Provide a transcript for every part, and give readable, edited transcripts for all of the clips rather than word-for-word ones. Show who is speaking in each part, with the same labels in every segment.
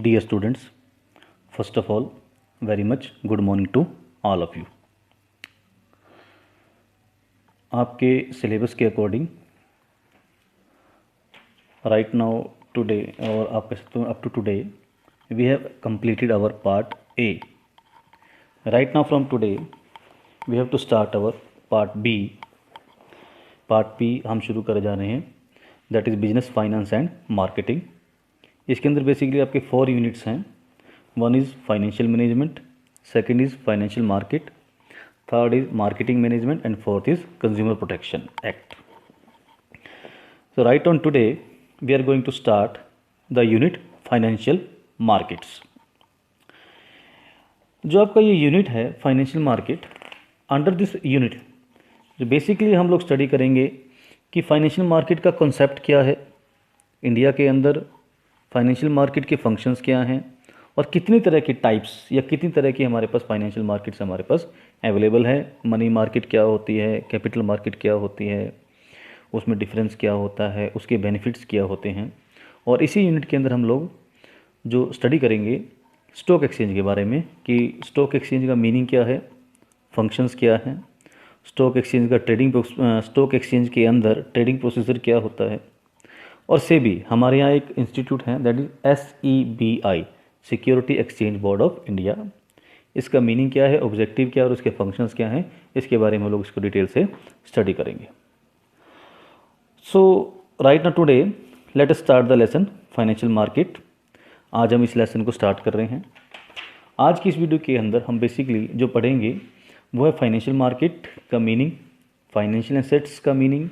Speaker 1: Dear students, first of all, very much good morning to all of you. आपके syllabus के according right now today और आप कह सकते हो up to today we have completed our part A. Right now from today we have to start our part B. Part B हम शुरू कर जा रहे हैं, that is business finance and marketing. इसके अंदर बेसिकली आपके 4 यूनिट्स हैं. One is financial management, second is financial market, third is marketing management and fourth is consumer protection act. So right on today we are going to start the unit financial markets. जो आपका ये unit है financial market, under this unit जो basically हम लोग study करेंगे कि financial market का कॉन्सेप्ट क्या है, इंडिया के अंदर फाइनेंशियल मार्केट के फंक्शंस क्या हैं और कितनी तरह की टाइप्स या कितनी तरह की हमारे पास फाइनेंशियल मार्केट्स हमारे पास अवेलेबल है. मनी मार्केट क्या होती है, कैपिटल मार्केट क्या होती है, उसमें डिफरेंस क्या होता है, उसके बेनिफिट्स क्या होते हैं. और इसी यूनिट के अंदर हम लोग जो स्टडी करेंगे स्टॉक एक्सचेंज के बारे में कि स्टॉक एक्सचेंज का मीनिंग क्या है, फंक्शंस क्या हैं, स्टॉक एक्सचेंज का स्टॉक एक्सचेंज के अंदर ट्रेडिंग प्रोसीजर क्या होता है. और सेबी, हमारे यहाँ एक इंस्टीट्यूट है that is SEBI, security exchange board of India. इसका मीनिंग क्या है, ऑब्जेक्टिव क्या है और उसके फंक्शंस क्या हैं, इसके बारे में हम लोग इसको डिटेल से स्टडी करेंगे. So right now today let us start the lesson financial market. आज हम इस लेसन को स्टार्ट कर रहे हैं. आज की इस वीडियो के अंदर हम बेसिकली जो पढ़ेंगे वो है फाइनेंशियल मार्केट का मीनिंग, फाइनेंशियल एसेट्स का meaning,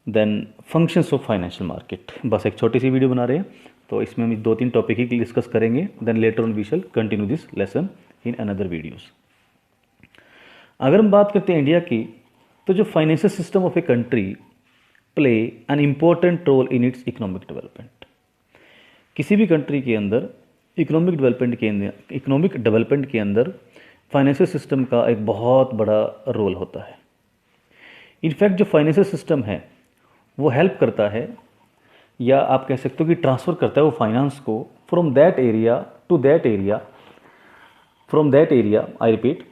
Speaker 1: then functions of financial market. बस एक छोटी सी वीडियो बना रहे हैं, तो इसमें हम 2-3 टॉपिक ही डिस्कस करेंगे. Then later on we shall continue this lesson in another videos. अगर हम बात करते हैं इंडिया की, तो जो financial system of a country play an important role in its economic development. किसी भी कंट्री के अंदर इकोनॉमिक डेवलपमेंट के अंदर फाइनेंशियल सिस्टम का एक बहुत बड़ा रोल होता है. इनफैक्ट जो फाइनेंशियल सिस्टम है वो हेल्प करता है, या आप कह सकते हो कि ट्रांसफ़र करता है वो फाइनेंस को from that area to that area. From that area, I repeat,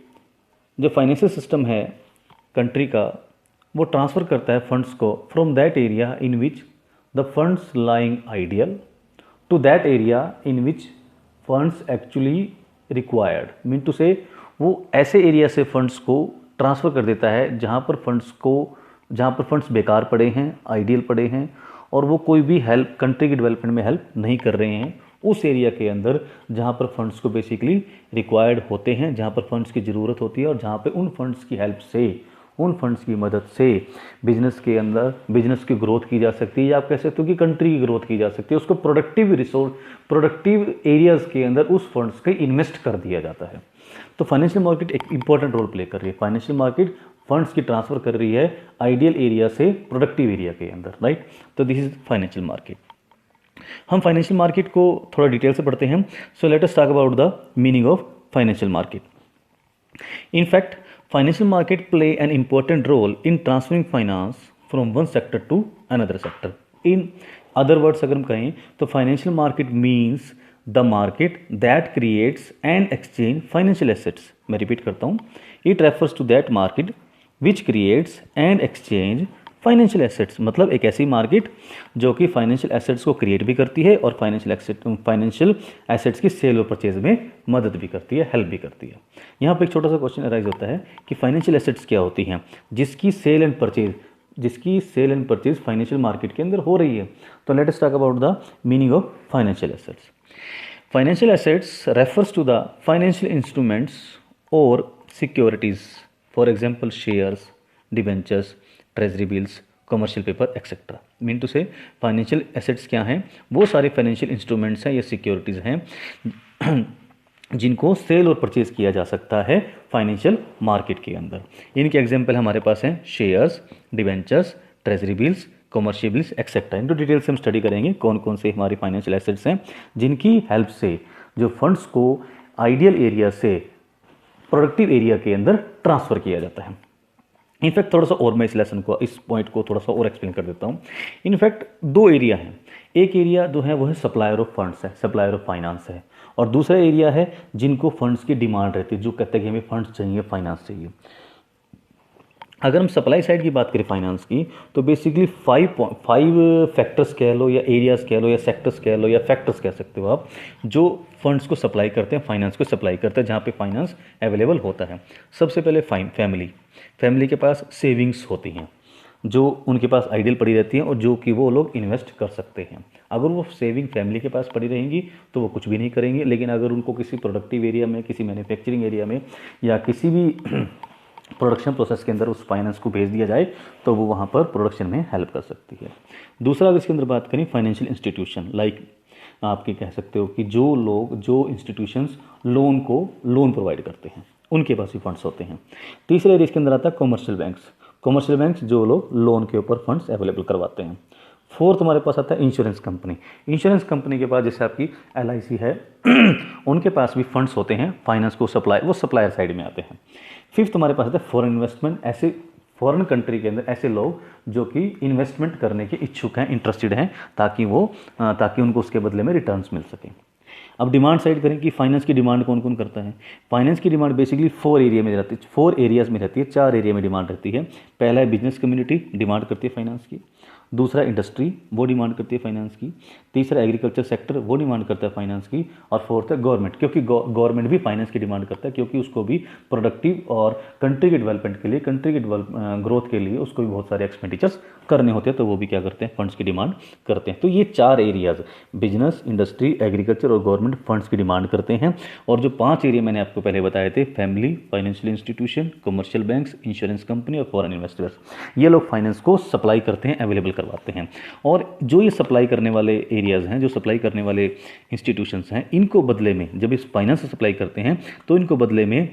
Speaker 1: जो फाइनेंशियल सिस्टम है कंट्री का वो ट्रांसफ़र करता है फंड्स को from that area in which the funds lying ideal to that area in which funds actually required. Mean to say वो ऐसे area से फंड्स को ट्रांसफ़र कर देता है जहाँ पर फंड्स बेकार पड़े हैं, आइडियल पड़े हैं और वो कोई भी हेल्प कंट्री के डेवलपमेंट में हेल्प नहीं कर रहे हैं, उस एरिया के अंदर जहाँ पर फंड्स को बेसिकली रिक्वायर्ड होते हैं, जहाँ पर फंड्स की ज़रूरत होती है और जहाँ पे उन फंड्स की हेल्प से, उन फंड्स की मदद से बिजनेस के अंदर बिजनेस की ग्रोथ की जा सकती है, या आप कह सकते हो कि कंट्री की ग्रोथ की जा सकती है. उसको प्रोडक्टिव एरियाज़ के अंदर उस फंड्स के इन्वेस्ट कर दिया जाता है. तो फाइनेंशियल मार्केट एक इंपॉर्टेंट रोल प्ले कर रही है. फाइनेंशियल मार्केट फंड्स की ट्रांसफ़र कर रही है आइडियल एरिया से प्रोडक्टिव एरिया के अंदर, राइट. तो दिस इज फाइनेंशियल मार्केट. हम फाइनेंशियल मार्केट को थोड़ा डिटेल से पढ़ते हैं. So let us talk about the meaning of financial market. In fact, financial market play an important role in transferring finance from one sector to another sector. In other words, अगर हम कहें तो financial market means the market that creates and exchange financial assets. मैं repeat करता हूँ, it refers to that market which creates and exchange financial assets. मतलब एक ऐसी मार्केट जो कि फाइनेंशियल एसेट्स को क्रिएट भी करती है और फाइनेंशियल एसेट्स की सेल और परचेज में मदद भी करती है, हेल्प भी करती है. यहाँ पे एक छोटा सा क्वेश्चन अराइज होता है कि फाइनेंशियल एसेट्स क्या होती हैं जिसकी sale and purchase financial market के अंदर हो रही है. तो let us talk about the meaning of financial assets. Financial assets refers to the financial instruments और securities, for example shares, debentures, treasury bills, commercial paper etcetera. Mean to say financial assets क्या हैं, वो सारे financial instruments हैं या securities हैं जिनको cell और परचेज किया जा सकता है फाइनेंशियल मार्केट के अंदर. इनके एग्जांपल हमारे पास हैं shares, debentures, treasury bills, commercial bills etcetera. इनको डिटेल से हम स्टडी करेंगे कौन कौन से हमारी फाइनेंशियल एसेट्स हैं जिनकी हेल्प से जो फंड्स को आइडियल एरिया से प्रोडक्टिव एरिया के अंदर ट्रांसफ़र किया जाता है. इनफैक्ट थोड़ा सा और मैं इस लेसन को, इस पॉइंट को थोड़ा सा और एक्सप्लेन कर देता हूँ। इनफैक्ट दो एरिया हैं, एक एरिया जो है वो है सप्लायर ऑफ फंड्स है, सप्लायर ऑफ फाइनेंस है, और दूसरा एरिया है जिनको फंड्स की डिमांड रहती है, जो कहते हैं कि हमें फंड्स चाहिए, फाइनेंस चाहिए। अगर हम सप्लाई साइड की बात करें फाइनेंस की, तो बेसिकली फाइव फैक्टर्स कह लो या एरियाज कह लो या सेक्टर्स कह लो या फैक्टर्स कह सकते हो आप, जो फंड्स को सप्लाई करते हैं, फाइनेंस को सप्लाई करते हैं, जहाँ पे फाइनेंस अवेलेबल होता है। सबसे पहले फैमिली के पास सेविंग्स होती हैं, जो उनके पास आइडियल पड़ी रहती हैं और जो कि वो लोग इन्वेस्ट कर सकते हैं। अगर वो सेविंग फैमिली के पास पड़ी रहेंगी तो वो कुछ भी नहीं करेंगे, लेकिन अगर उनको किसी प्रोडक्टिव एरिया में, किसी मैन्युफैक्चरिंग एरिया में या किसी भी प्रोडक्शन प्रोसेस के अंदर उस फाइनेंस को भेज दिया जाए तो वो वहाँ पर प्रोडक्शन में हेल्प कर सकती है। दूसरा अगर इसके अंदर बात करें, फाइनेंशियल इंस्टीट्यूशन, लाइक आपके कह सकते हो कि जो इंस्टीट्यूशंस लोन प्रोवाइड करते हैं, उनके पास भी फंड्स होते हैं। तीसरे एरिया इसके अंदर आता है कॉमर्शियल बैंक्स जो लोग लोन के ऊपर फंड्स अवेलेबल करवाते हैं। फोर्थ हमारे पास आता है इंश्योरेंस कंपनी के पास जैसे आपकी LIC है उनके पास भी फंड्स होते हैं, फाइनेंस को वो सप्लायर साइड में आते हैं। फिफ्थ हमारे पास आता है फॉरेन इन्वेस्टमेंट, ऐसे फॉरेन कंट्री के अंदर ऐसे लोग जो कि इन्वेस्टमेंट करने के इच्छुक हैं, इंटरेस्टेड हैं, ताकि उनको उसके बदले में रिटर्न्स मिल सकें। अब डिमांड साइड करें कि फाइनेंस की डिमांड कौन कौन करता है। फाइनेंस की डिमांड बेसिकली 4 एरियाज में रहती है, 4 एरिया में डिमांड रहती है। पहला है बिजनेस कम्युनिटी, डिमांड करती है फाइनेंस की। दूसरा इंडस्ट्री, वो डिमांड करती है फाइनेंस की। तीसरा एग्रीकल्चर सेक्टर, वो डिमांड करता है फाइनेंस की। और फोर्थ है गवर्नमेंट, क्योंकि गवर्नमेंट भी फाइनेंस की डिमांड करता है, क्योंकि उसको भी प्रोडक्टिव और कंट्री के डेवलपमेंट के लिए, कंट्री के ग्रोथ के लिए उसको भी बहुत सारे एक्सपेंडिचर्स करने होते हैं, तो वो भी क्या करते हैं, फंड्स की डिमांड करते हैं। तो ये 4 एरियाज, बिजनेस, इंडस्ट्री, एग्रीकल्चर और गवर्नमेंट, फंड्स की डिमांड करते हैं। और जो 5 एरिया मैंने आपको पहले बताए थे, family, financial institution, commercial banks, insurance company और फॉरेन इन्वेस्टर्स, ये लोग फाइनेंस को सप्लाई करते हैं, अवेलेबल करवाते हैं। और जो ये सप्लाई करने वाले एरियाज हैं, जो सप्लाई करने वाले इंस्टीट्यूशंस हैं, इनको बदले में जब इस फाइनेंस सप्लाई करते हैं तो इनको बदले में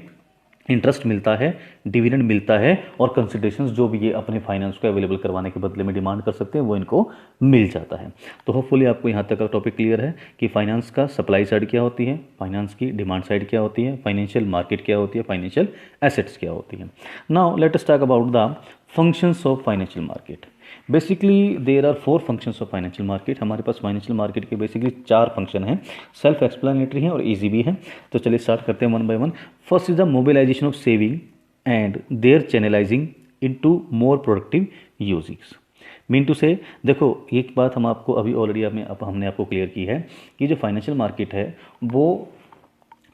Speaker 1: इंटरेस्ट मिलता है, डिविडेंड मिलता है, और कंसिडरेशंस जो भी ये अपने फाइनेंस को अवेलेबल करवाने के बदले में डिमांड कर सकते हैं वो इनको मिल जाता है। तो होपफुली आपको यहाँ तक का टॉपिक क्लियर है कि फाइनेंस का सप्लाई साइड क्या होती है, फाइनेंस की डिमांड साइड क्या होती है, फाइनेंशियल मार्केट क्या होती है, फाइनेंशियल एसेट्स क्या होती है। Now let us talk about the functions of financial market. Basically there are 4 functions of financial market. हमारे पास फाइनेंशियल मार्केट के बेसिकली 4 फंक्शन हैं, सेल्फ एक्सप्लेनेटरी हैं और ईजी भी हैं। तो चलिए स्टार्ट करते हैं one by one. First is the mobilisation of saving and their channelising into more productive uses. Mean to say, देखो एक बात हम आपको अभी ऑलरेडी हमने आपको क्लियर की है कि जो फाइनेंशियल मार्केट है वो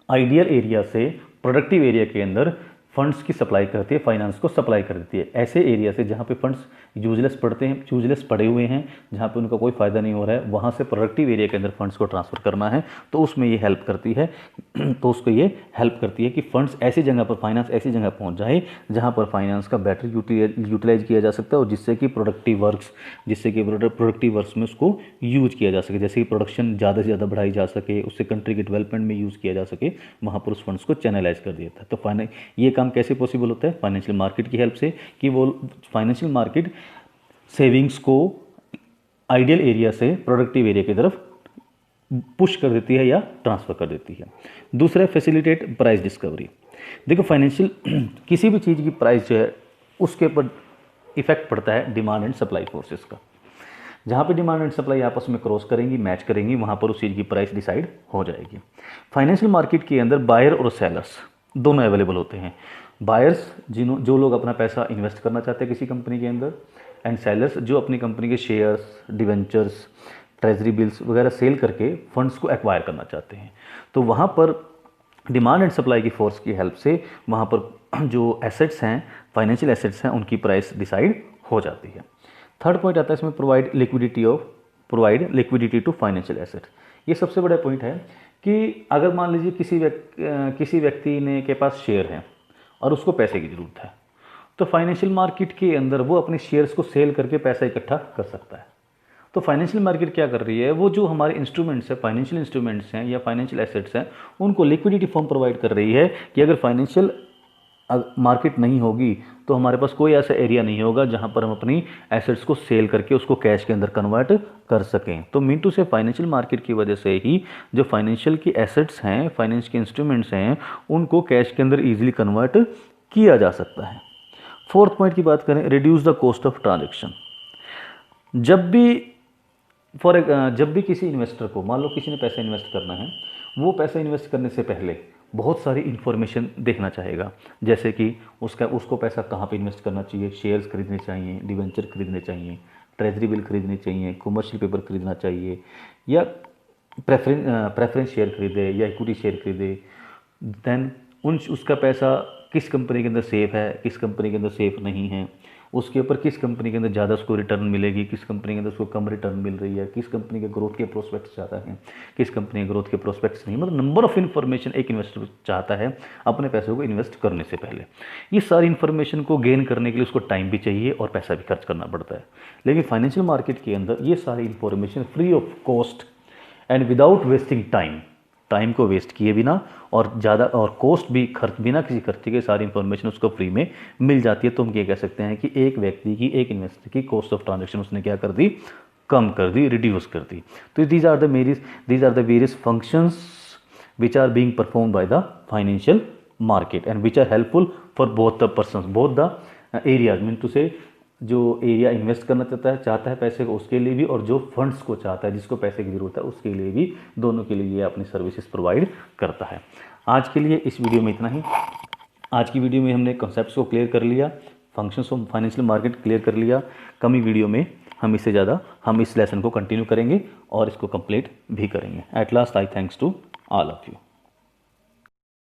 Speaker 1: आइडियल एरिया से प्रोडक्टिव एरिया के अंदर फंड्स की सप्लाई करती है, फाइनेंस को सप्लाई कर देती है। ऐसे एरिया से जहाँ पे फंड्स यूजलेस पड़े हुए हैं, जहाँ पे उनका कोई फ़ायदा नहीं हो रहा है, वहाँ से प्रोडक्टिव एरिया के अंदर फंड्स को ट्रांसफ़र करना है, तो उसमें ये हेल्प करती है तो उसको ये हेल्प करती है कि फंड्स ऐसी जगह पर, फाइनेंस ऐसी जगह पहुँच जाए जहाँ पर फाइनेंस का बेटर यूटिलाइज किया जा सकता है, और जिससे कि प्रोडक्टिव वर्क्स में उसको यूज किया जा सके, जैसे कि प्रोडक्शन ज़्यादा से ज़्यादा बढ़ाई जा सके, उससे कंट्री के डेवलपमेंट में यूज़ किया जा सके, वहाँ पर उस फंड्स को चैनलाइज कर दिया था। तो ये काम कैसे पॉसिबल होता है, फाइनेंशियल मार्केट की हेल्प से, कि वो फाइनेंशियल मार्केट सेविंग्स को आइडियल एरिया से प्रोडक्टिव एरिया की तरफ पुश कर देती है या ट्रांसफर कर देती है। दूसरा, फैसिलिटेट प्राइस डिस्कवरी। देखो फाइनेंशियल किसी भी चीज़ की प्राइस जो है उसके ऊपर इफेक्ट पड़ता है डिमांड एंड सप्लाई फोर्सेस का। जहाँ पे डिमांड एंड सप्लाई आपस में क्रॉस करेंगी, मैच करेंगी, वहाँ पर उस चीज़ की प्राइस डिसाइड हो जाएगी। फाइनेंशियल मार्केट के अंदर बायर और सेलर्स दोनों अवेलेबल होते हैं। बायर्स जो लोग अपना पैसा इन्वेस्ट करना चाहते हैं किसी कंपनी के अंदर, एंड सेलर्स जो अपनी कंपनी के शेयर्स, डिवेंचर्स, ट्रेजरी बिल्स वगैरह सेल करके फंड्स को एक्वायर करना चाहते हैं। तो वहाँ पर डिमांड एंड सप्लाई की फोर्स की हेल्प से वहाँ पर जो एसेट्स हैं, फाइनेंशियल एसेट्स हैं, उनकी प्राइस डिसाइड हो जाती है। थर्ड पॉइंट आता है इसमें, provide liquidity to financial assets. ये सबसे बड़ा पॉइंट है कि अगर मान लीजिए किसी व्यक्ति ने के पास शेयर है और उसको पैसे की ज़रूरत है, तो फाइनेंशियल मार्केट के अंदर वो अपने शेयर्स को सेल करके पैसा इकट्ठा कर सकता है। तो फाइनेंशियल मार्केट क्या कर रही है, वो जो हमारे इंस्ट्रूमेंट्स है, फाइनेंशियल इंस्ट्रूमेंट्स हैं या फाइनेंशियल एसेट्स हैं, उनको लिक्विडिटी फॉर्म प्रोवाइड कर रही है कि अगर फाइनेंशियल मार्केट नहीं होगी तो हमारे पास कोई ऐसा एरिया नहीं होगा जहां पर हम अपनी एसेट्स को सेल करके उसको कैश के अंदर कन्वर्ट कर सकें। तो mean to say financial market की वजह से ही जो फाइनेंशियल की एसेट्स हैं, फाइनेंस के इंस्ट्रूमेंट्स हैं, उनको कैश के अंदर ईजिली कन्वर्ट किया जा सकता है। फोर्थ पॉइंट की बात करें, reduce the cost of transaction. जब भी जब भी किसी इन्वेस्टर को, मान लो किसी ने पैसा इन्वेस्ट करना है, वो पैसा इन्वेस्ट करने से पहले बहुत सारी इन्फॉर्मेशन देखना चाहेगा, जैसे कि उसको पैसा कहाँ पे इन्वेस्ट करना चाहिए, शेयर्स खरीदने चाहिए, डिवेंचर खरीदने चाहिए, ट्रेजरी बिल खरीदने चाहिए, कमर्शियल पेपर खरीदना चाहिए, या प्रेफरेंस शेयर खरीदे या इक्विटी शेयर खरीदे। देन उसका पैसा किस कंपनी के अंदर सेफ़ है, किस कंपनी के अंदर सेफ़ नहीं है, उसके ऊपर किस कंपनी के अंदर ज़्यादा उसको रिटर्न मिलेगी, किस कंपनी के अंदर उसको कम रिटर्न मिल रही है, किस कंपनी के ग्रोथ के प्रोस्पेक्ट्स ज़्यादा हैं, किस कंपनी के ग्रोथ के प्रोस्पेक्ट्स नहीं। मतलब नंबर ऑफ इन्फॉर्मेशन एक इन्वेस्टर चाहता है अपने पैसों को इन्वेस्ट करने से पहले। ये सारी इन्फॉर्मेशन को गेन करने के लिए उसको टाइम भी चाहिए और पैसा भी खर्च करना पड़ता है। लेकिन फाइनेंशियल मार्केट के अंदर ये सारी information free of cost and without wasting time को वेस्ट किए बिना और ज़्यादा और कॉस्ट भी बिना किसी खर्चे के सारी इन्फॉर्मेशन उसको फ्री में मिल जाती है। तो हम ये कह सकते हैं कि एक व्यक्ति की, एक इन्वेस्टर की कॉस्ट ऑफ ट्रांजेक्शन उसने क्या कर दी, कम कर दी, रिड्यूस कर दी। तो these are the various functions which are being performed by the financial market and which are helpful for both the persons, both the areas. Mean to say जो area invest करना चाहता है पैसे को, उसके लिए भी, और जो फंड्स को चाहता है, जिसको पैसे की ज़रूरत है, उसके लिए भी, दोनों के लिए ये अपनी सर्विसेज प्रोवाइड करता है। आज के लिए इस वीडियो में इतना ही। आज की वीडियो में हमने कॉन्सेप्ट्स को क्लियर कर लिया, functions of financial market clear कर लिया। कमी वीडियो में हम इससे ज़्यादा हम इस लेसन को कंटिन्यू करेंगे और इसको कंप्लीट भी करेंगे। At last I thanks to all of you.